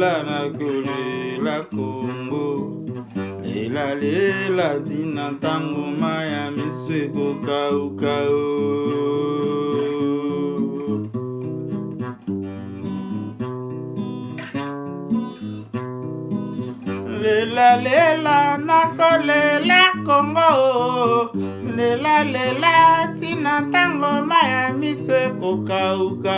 lela nakolela Congo. Lela lela tina ntango maya miso ekokauka. Lela lela nakolela Congo. Lela lela tina ntango maya miso ekokauka.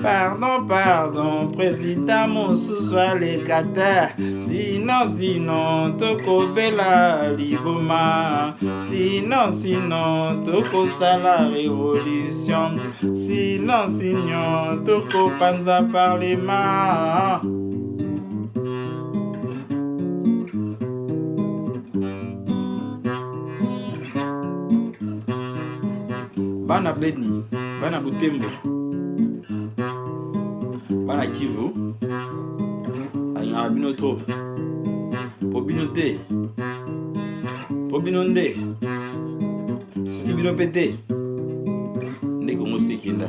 Pardon, pardon, président mosusu alekata. Sinon, tokobela liboma. Sinon, tokosala révolution. Sinon, tokopanza parlement. Bana Beni, Bana Butembo, Bana Kivu, Bino trop, Pobinote, Pobinonde, Soki Bino Pete, Ndeko Mosekenda,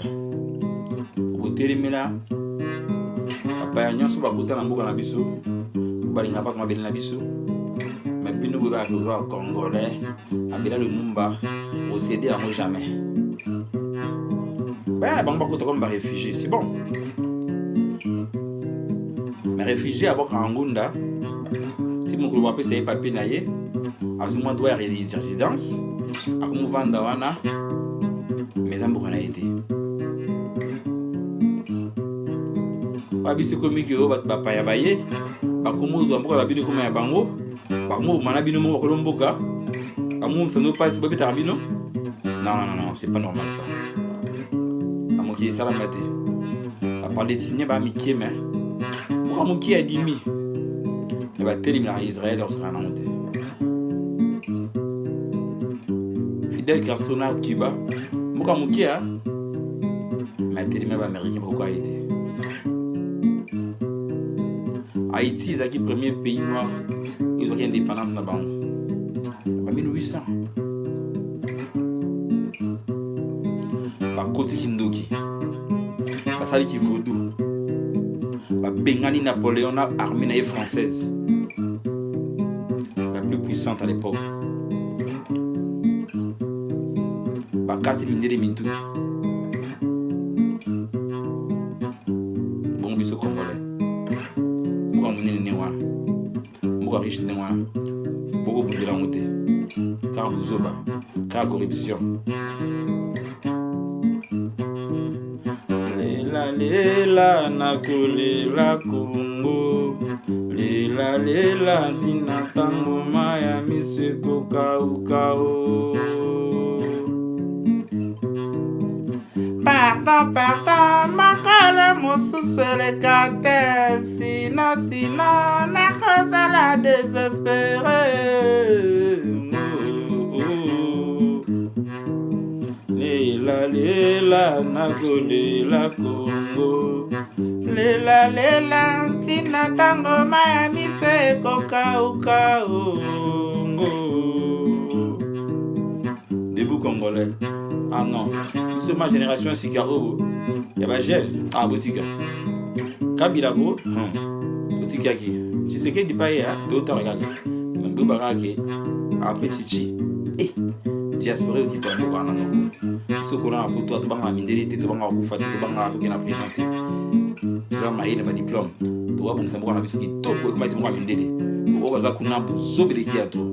Obotelemela, Papa ya nyonso bakuta na mboka na biso, balinga pa kama beli na biso, mais bino beba ko congolais, abela le mumba, océdé à moi jamais. Ben, la banque comme réfugié, c'est bon. Mais réfugié à Bokangunda, si mon groupe appelle c'est papier naïe, à ce moment doit résidence, à comment vendre wana, mais en Bokana été. Babi c'est comme que va pas y bailler, bah comment vous en la bino comme un bango, bah moi manabino mon colomboka, à moi ça nous passe babi tarbino. Non, c'est pas normal ça. Qui est salamate. A parler de signer, Mickey, mais moi, qui a dit mi. Il va télé Israël, on sera nanté. Fidel Castro Cuba, moi, qui a. Mais télé américain, pourquoi été. Haïti, c'est le premier pays noir. Ils ont une indépendance là-bas. En 1800. Koti Kindoki, Basali Kivodou, Bengani Napoléon, armée française, la plus puissante à l'époque. Bakati Mindele Mintou, bon biso congolais, Mouka Mounine Newa, Mouka Riche Newa, Boko Boudela Moute, Car Bouzoba, Car corruption. Lela nakolela Congo. Lela tina ntango maya miso ekokauka. Pardon, makala mosusu elekate. Sinon, nakozala désespéré. Lela nakolela Congo. Lela tina ntango maya miso ekokauka. Debout congolais. Ah non, c'est ma génération Sikaro. Y'a pas gel. Ah, Botika. Kabila go. Botika qui. Tu sais qu'il dit pas hier, d'autres regarde. Même Baraki. Après Chichi. Diaspora qui tombe au Ghana. Ce qu'on a pour toi, tu vas mindeli, tu vas faire tu vas présenter. Tu vas marier le diplôme. Tu vas penser à qui top pour que tu vas mindeli. Tu vas voir qu'on a besoin de qui à toi.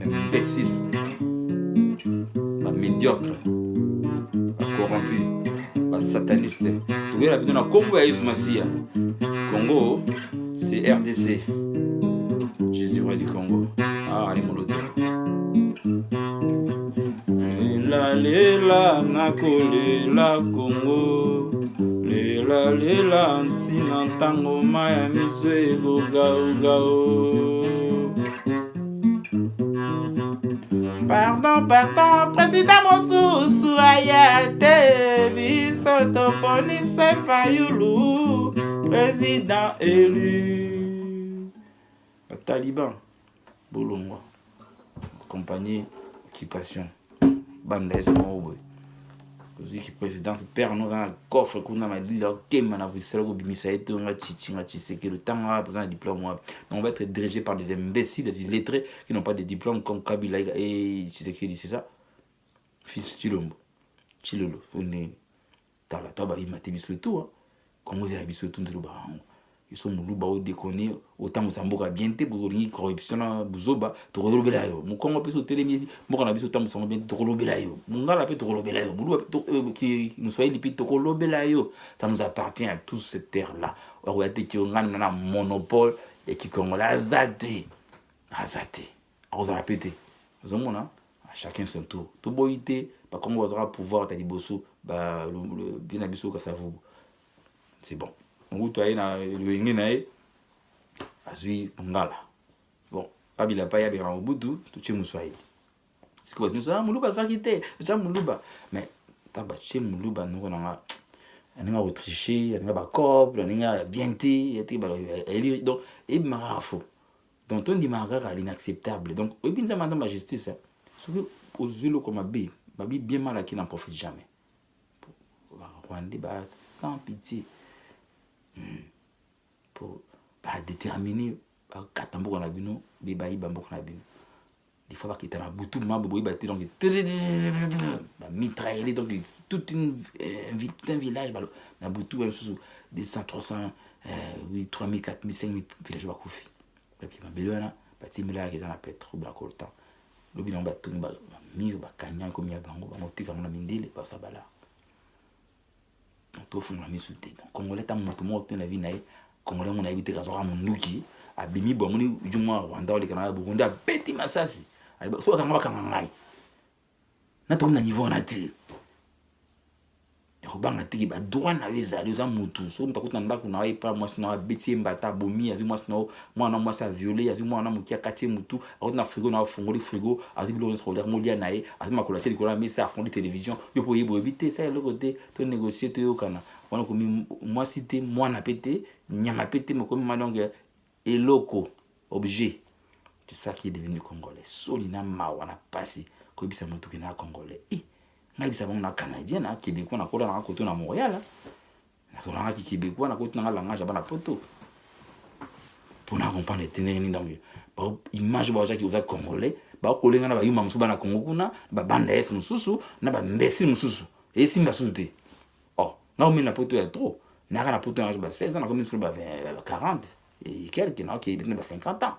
Imbécile. Pas médiocre. Pas corrompu. Pas sataniste. Tu vois la vidéo de Congo et Ismacia. Congo, c'est RDC. Jésus roi du Congo. Ah, allez mon loto. Lela nakolela Congo. Lela ntina ntango maya miso ekokauka. Pardon, président mosusu ayate. Biso toponise Fayulu, président élu. Taliban, Bolongwa, compagnie, occupation. Banda Esmaoube. qui présidence père nous dans coffre qu'on a mal là kema na visela ko bimisa eto nga chichinga chiseke le temps a besoin de diplôme. On va être dirigé par des imbéciles, des illettrés qui n'ont pas de diplôme comme Kabila et Tshisekedi, c'est ça. Fils Chilombo Chilolo fone tala toba imate biso tout comme vous avez biso tout ndelo ba ils sont muluba au déconner autant Mozambique bien te pour une corruption na buzoba to kolobela yo mukongo peso telemi moko na biso tam so bien to kolobela yo mungala pe to kolobela yo muluba qui nous soit lipi to kolobela yo, ça nous appartient à tous cette terre là on va te qui on a un monopole et qui congolais azate on va répéter vous avez à chacun son tour to boité pas comme on va pouvoir ta liboso ba le bien abiso ka savu c'est bon. Moutou na le nginae azui ngala bon Kabila pa ya bien Mobutu tu che muswahili siko nous ça muluba fakite ça muluba mais taba che muluba nous na nga autricher nga ba couple nga bienté et ba donc et marafo donc on dit maraka l'inacceptable donc et bien ça madame la justice ce que aux yeux comme babi bien mal qui n'en profite jamais Rwanda ba sans pitié pour déterminer katambo na bino bebayi bambo na bino des fois qui na butu mambo boyi ba donc mitrailler donc toute un village na butu même sous 200 300 oui 3000 4000 5000 villages ba kufi et puis ma belona ba timila qui dans la pétrole ba coltan le bilan ba tuni ba mire ba kanya comme ya bango ba motika na mindele ba sabala to funa misute donc congolais ta moto moto na vie na congolais mon habité ka zoka munduki abimi bo muni jumwa Rwanda ole kana Burundi abeti masasi so ka ngaba kanga ngai na to na niveau na ti ko banga tiki ba droit na wezali za mutu so mtakuta ndako na wai pa mwasi na beti mbata bomi azi mwasi na mwana mwasi a violer azi mwana mukia kati mutu akoti na frigo na fongoli frigo azi bilo scolaire molia nae azi makola teli kola mesa fond de télévision yo po yebo éviter ça le côté to négocier to yokana wana ko mwasi te mwana pété nyama pété me comme malongue et loco objet c'est ça qui est devenu congolais solina ma wana passé ko bisa mutu kina congolais ngai bisa na canadien na québécois na kola na koto na Montréal na kola na québécois na koto na langage ba na poto pour na comprendre tenir ni donc ba image ba jaki oza congolais ba kolenga na ba yuma musuba na Congo kuna ba banda es mususu na ba mbesi mususu et si mbasute oh na o na poto ya trop na kana poto na ba 16 ans na comme sur ba 40 et quelques na qui ba 50 ans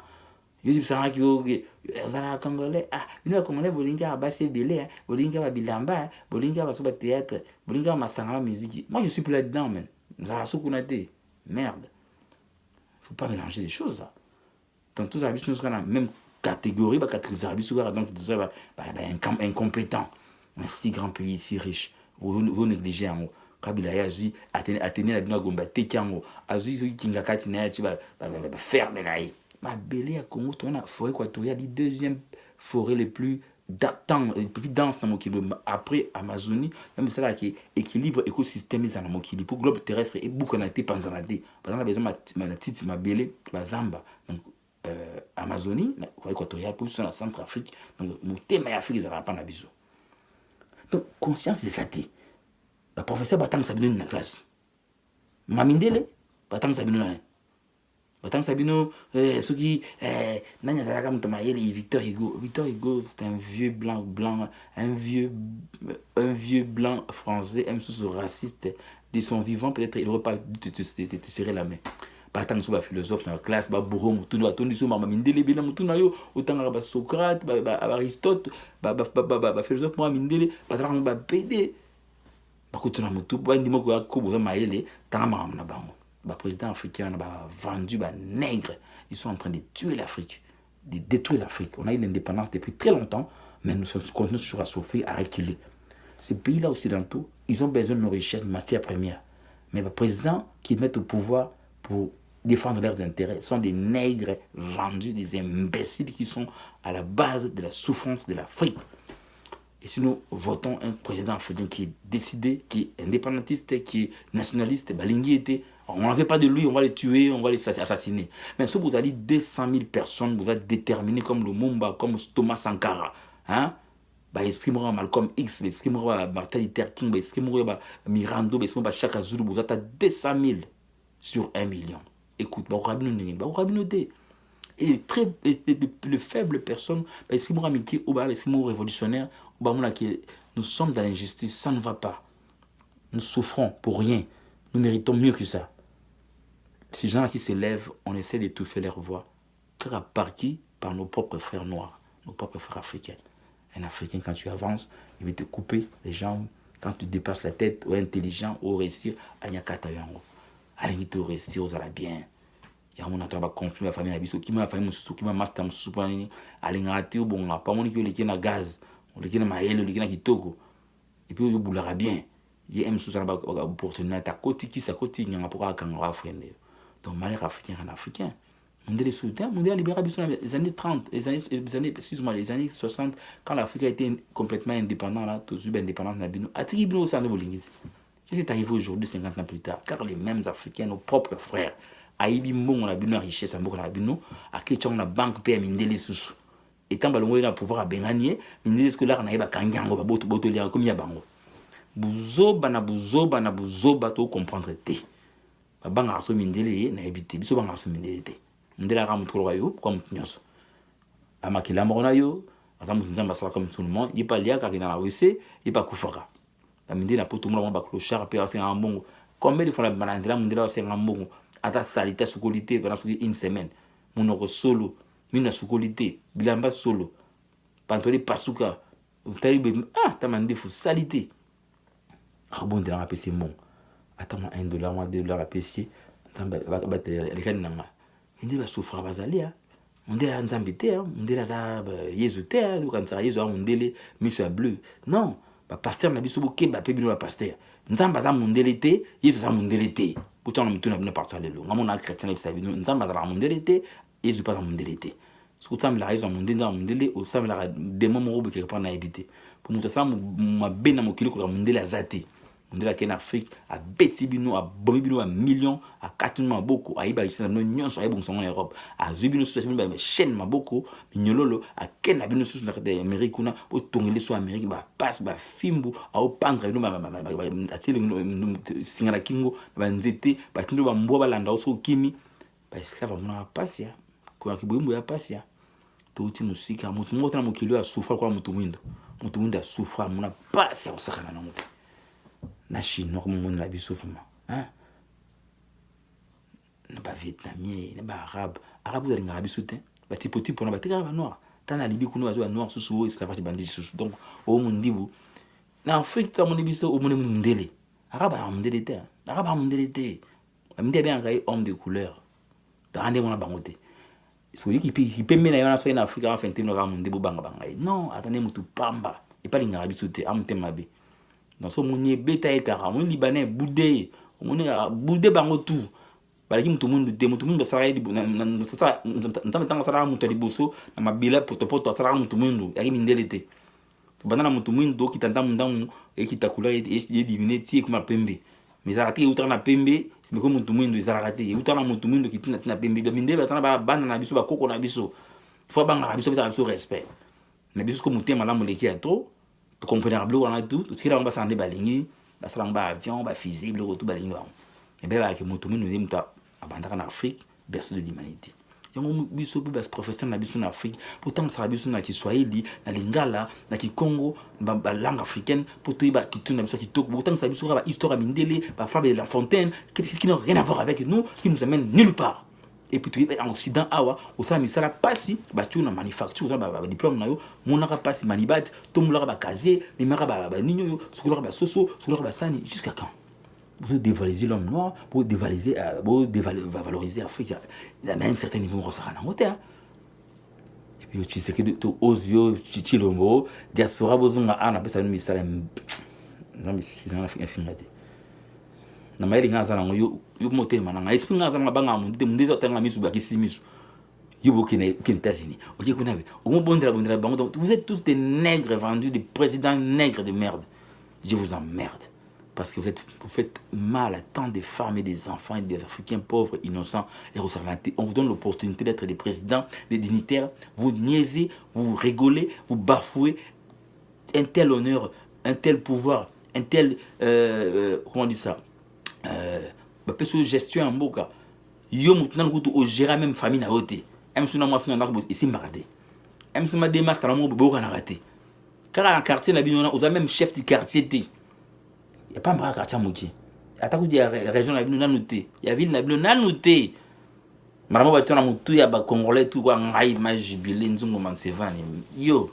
Yusuf Saraki ozana congolais bino congolais bolinga base belé bolinga ba bilamba bolinga ba soba théâtre bolinga masanga musique moi je suis plus là-dedans man ça soukunate merde faut pas mélanger les choses ça donc tous les habits nous sont même catégorie ba catégorie souvent donc tout ça ba incompétent un si grand pays si riche vous négligez en Kabila yazi atene la bino gomba tekiango azui kinga kati na ya ba ferme na yi ma belé à Congo tu as forêt équatoriale la deuxième forêt les plus dense dans mon kilo après Amazonie même ça là qui équilibre écosystème dans mon kilo pour globe terrestre et beaucoup na été panzanade par exemple besoin ma titi ma belé bazamba donc Amazonie la forêt équatoriale pour sur la Centrafrique donc mon thème Afrique ça va pas na biso donc conscience de ça té la professeur batang sabino na classe mamindele batang sabino na Batang Sabino, ceux qui n'ont pas Victor Hugo, c'est un vieux blanc, un vieux blanc français, un sous raciste de son vivant, peut-être il n'aurait pas dû te serrer la main. Batang Souba philosophe dans la classe, Bourreau, Moutouna, Atondi Souma, Mindele, Bina Moutouna, autant Socrate, Aristote, philosophe, moi, Mindele, Batang PD, Bakutuna Moutou, Bandimo, Kobo, Maele, Tama, Nabango. Le président africain a vendu les nègres. Ils sont en train de tuer l'Afrique, de détruire l'Afrique. On a eu l'indépendance depuis très longtemps, mais nous continuons toujours à souffrir, à reculer. Ces pays-là occidentaux, ils ont besoin de nos richesses, de matières premières. Mais les présidents qui mettent au pouvoir pour défendre leurs intérêts sont des nègres vendus, des imbéciles qui sont à la base de la souffrance de l'Afrique. Et si nous votons un président africain qui est décidé, qui est indépendantiste, qui est nationaliste, Balingui était, on n'en fait pas de lui, on va les tuer, on va les assassiner. Mais si vous avez 200 000 personnes, vous êtes déterminés comme Lumumba, comme Thomas Sankara, hein? Bah, esprit mort Malcolm X, l'esprit mort Martin Luther King, bah, esprit mort Mirando, bah, esprit mort Chaka Zulu, vous êtes à 200 000 sur 1 million. Écoute, bah, on va noter. Et les faibles personnes, bah, esprit mort amitié, ou bah, l'esprit mort révolutionnaire, ou bah, nous sommes dans l'injustice, ça ne va pas. Nous souffrons pour rien. Nous méritons mieux que ça. Ces gens-là qui s'élèvent, on essaie d'étouffer leur voix. Car à partir par nos propres frères noirs, nos propres frères africains. Un Africain, quand tu avances, il va te couper les jambes. Quand tu dépasses la tête, ou intelligent, ou réussir, il y a 4 ans. Allez, tu réussir, vous allez bien. Il y a mon attendre à conflit la famille, qui m'a fait mon sous, qui m'a master, mon sous, allez, rater, bon, pas mon équipe, qui est gaz, on est ma haine, qui est kitoko. Et puis, vous boulera bien. Il y a un sous, opportunité à côté, qui s'à côté, il y a un rapport à un frère. Donc, malheur africain, un africain. Mondial soutien, mondial libéral les années 30, les années 60, quand l'Afrique a été complètement indépendante, là, tout de indépendante, qu'est-ce qui est arrivé aujourd'hui, 50 ans plus tard? Car les mêmes Africains, nos propres frères, Aïbi Mbon, on a bien richesse, on a bien à qui la banque paie Mindele sous. Et tant que l'on a pouvoir à Benganie, Mindele, que là, on a pas Kangango, comme Yabango. Bouzoba na bouzoba, to comprendre té. Banga so Mindele, na habité, biso banga so Mindele té. Ndela ramu tolo yo comme nyonso amakila morona yo azamu nzamba sala comme tout le monde il pas lia car il a wc il pas kufaka aminde na poto mula ba clochard pe ase ngambongo combien de fois la bananzela mundela ase ngambongo ata salita sukolité pendant une semaine monoko solo mina sukolité bilamba solo pantoli pasuka utayibe tamande fu salité abondela na pc mon atama $1 moi $2 à pc tamba ba les nanga indi ba souffra bazalia mondela nzambe te mondela za yezu te quand ça yezu mondele miso bleu non ba pasteur na biso boke ba pe bino ba pasteur nzamba za mondele te yezu za mondele te pourtant na mituna bino partir lelo ngamona chrétien na biso bino nzamba za mondele te yezu pas za mondele te ce que la raison mondele au ça la démon mo boke pas na habiter pour muto ça ma bena mo kilo ko mondele azate mondela en Afrique à Betsibino à Bomibino à millions à 4 mois beaucoup à Iba ici dans nyonso à bon en Europe à Zubino sous ba chaîne ma beaucoup mignololo à Ken abino sous na Amérique kuna au tongeli so Amérique ba passe ba fimbu à au pendre no ba ateli singala kingo ba nzete ba tindo ba mboba landa so kimi ba esclave mona passe ya kwa kibumbu ya passe ya to uti musika mutu ngota na mukilo ya souffra kwa mutu mwindo a souffra mona passe ya usakana na mutu na Chine comme monde la bisoufuma hein na ba vietnamien na ba arabe de l'arabe soutien ba tipoti pour na ba tika ba noir tana libi kuno ba noir susu esclavage bandit susu donc au mundibu na Afrique ta moni biso au moni mundele arabe a mundele te arabe a mundele te aminde bien ngai homme de couleur da ande mona bangote so qui peut mena yana so na Afrique en fait no ga mundibu banga bangai non atane mutu pamba et pas l'arabe soutien amte mabe dans ce monde beta et kara mon libanais boudé on est boudé bango tout bala ki mutu mundu sara yedi na sasa ntamba sara mutu liboso na mabila poto sara mutu mundu yaki mindelete bana na mutu mundu ki tanta mundamu e ki takula e diviner ti kuma pembe mais ça raté uta na pembe c'est comme mutu mundu ça raté uta na mutu mundu ki tina pembe de mindele tana ba bana na biso ba koko na biso faut banga biso ça biso respect mais biso ko mutu malamu leki ya trop tu comprends bleu on a tout tu tires on va s'en baligner la salang ba avion ba fusée bleu tout baligner et ben avec mutu mundu ni muta abandaka na Afrique berceau de l'humanité yango biso pe professeur na biso na Afrique pourtant ça biso na Kiswahili na Lingala na Kikongo ba langue africaine pour tout ba kituna na biso kitoko pourtant ça biso ba histoire mindele ba fable de La Fontaine qui n'a rien à voir avec nous qui nous amène nulle part et puis tu es en Occident awa au sein misala pasi ba tu na manufacture ba diplôme na yo monaka pasi manibat to mulaka ba casier limaka ba ninyo yo sukulaka ba soso sukulaka ba sani jusqu'à quand vous dévaliser l'homme noir, vous dévaliser, valoriser l'Afrique. Il y a un certain niveau de ressources. Et puis, tu sais que aux yeux, tu l'homme, diaspora, vous avez ça, mais ça, non, mais c'est un film. Na maili ngaza na yo moté mananga esprit ngaza na banga mu ndezi otanga misu ba kisimisu yubo kine États-Unis oje kunabe o mo bondela bango donc vous êtes tous des nègres vendus des présidents nègres de merde je vous emmerde. Parce que vous faites mal à tant de femmes et des enfants et des Africains pauvres, innocents et ressortis. On vous donne l'opportunité d'être des présidents, des dignitaires. Vous niaisez, vous rigolez, vous bafouez. un tel honneur, un tel pouvoir, un tel, comment on dit ça, gestion en boka. Yo moutina n'kutu au gérer même famille na hoté. Même si on a moi fini on a ici marade. Même si on a des masques dans mon boka na raté. Car en quartier na bino on a même chef du quartier té. Y a pas un quartier moki. Ataku di région na bino na noté. Y a ville na bino na noté. Maramo ba tona mutu ya ba congolais tout quoi ngai ma jubilé nzungu mansevani. Yo.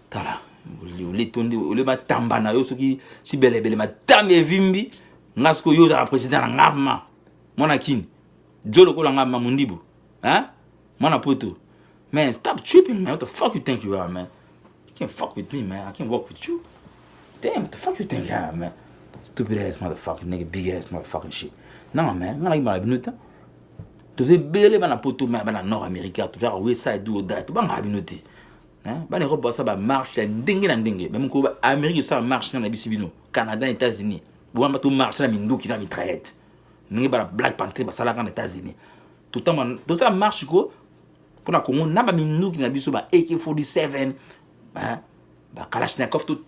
Tala. Le tonde le matamba na yo soki si belebele matambe vimbi ngasko yo za président na ngama. Mona kini. Jolo ko langa mamundibu. Hein? Mona poto. Man, stop tripping, man. What the fuck you think you are, man? You can't fuck with me, man. I can't walk with you. Damn, what the fuck you think you are, man? Stupid ass motherfucking nigga, big ass motherfucking shit. Non, man. Ngana ima la binuta. Toze bele bana poto man bana nord américain, to genre west side do that. To banga binuti. Hein? Bana Europe ça ba marche ndenge na ndenge. Même ko Amérique ça marche na bisibino. Canada, États-Unis. Bo ba to marche na mindu ki na mitraillette. Ningi ba Black Panther ba sala kan États-Unis. Tout temps marche ko pour na Congo na ba mindu ki na biso ba AK47 hein ba Kalachnikov tout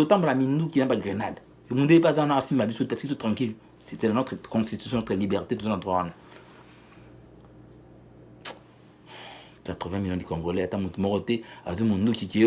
temps ba mindu ki na ba grenade. Le monde est pas en assis ma biso taxi tout tranquille. C'était notre constitution, notre liberté, tout notre droit. 80 millions de Congolais, attends, mon moroté, à tout mon nous qui